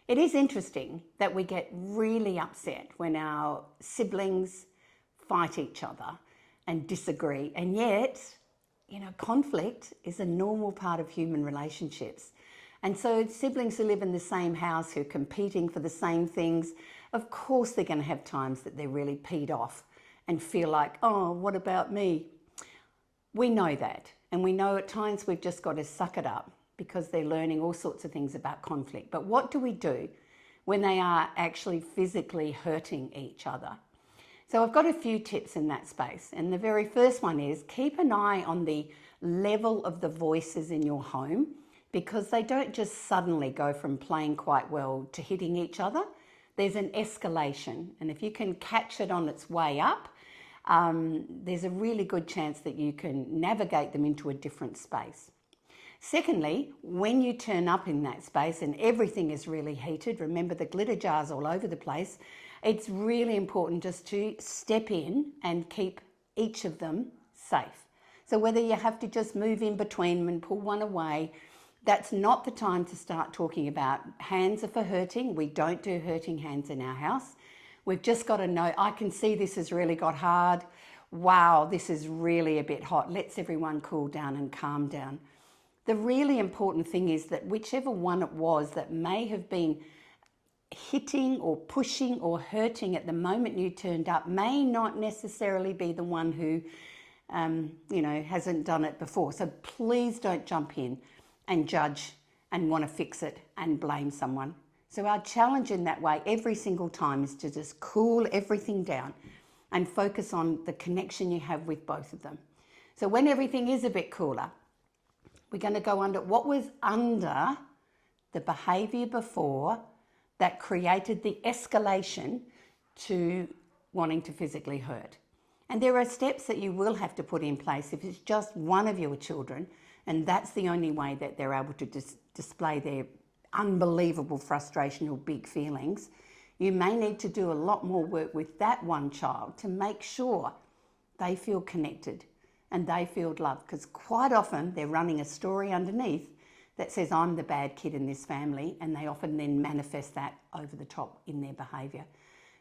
It is interesting that we get really upset when our siblings fight each other and disagree, and yet, conflict is a normal part of human relationships. And so siblings who live in the same house, who are competing for the same things, of course they're going to have times that they're really peed off and feel like, oh, what about me? We know that, and we know at times we've just got to suck it up because they're learning all sorts of things about conflict. But what do we do when they are actually physically hurting each other? So I've got a few tips in that space. And the very first one is keep an eye on the level of the voices in your home, because they don't just suddenly go from playing quite well to hitting each other. There's an escalation. And if you can catch it on its way up, there's a really good chance that you can navigate them into a different space. Secondly, when you turn up in that space and everything is really heated, remember the glitter jars all over the place, it's really important just to step in and keep each of them safe. So whether you have to just move in between them and pull one away, that's not the time to start talking about hands are for hurting. We don't do hurting hands in our house. We've just got to know, I can see this has really got hard. Wow, this is really a bit hot. Let's everyone cool down and calm down. The really important thing is that whichever one it was that may have been hitting or pushing or hurting at the moment you turned up may not necessarily be the one who, hasn't done it before. So please don't jump in and judge and want to fix it and blame someone. So our challenge in that way every single time is to just cool everything down and focus on the connection you have with both of them. So when everything is a bit cooler, we're going to go under what was under the behaviour before that created the escalation to wanting to physically hurt. And there are steps that you will have to put in place if it's just one of your children, and that's the only way that they're able to display their unbelievable frustration or big feelings. You may need to do a lot more work with that one child to make sure they feel connected and they feel loved, because quite often they're running a story underneath that says, I'm the bad kid in this family, and they often then manifest that over the top in their behaviour.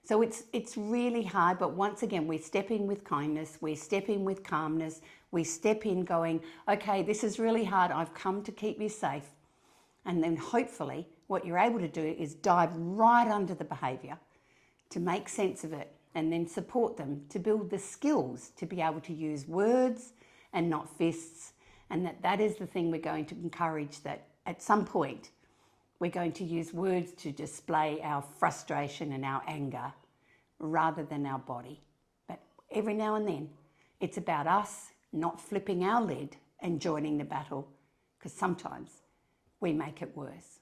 So it's really hard, but once again, we step in with kindness, we step in with calmness, we step in going, okay, this is really hard, I've come to keep you safe. And then hopefully what you're able to do is dive right under the behaviour to make sense of it, and then support them to build the skills to be able to use words and not fists. And that is the thing we're going to encourage, that at some point we're going to use words to display our frustration and our anger rather than our body. But every now and then it's about us not flipping our lid and joining the battle, because sometimes we make it worse.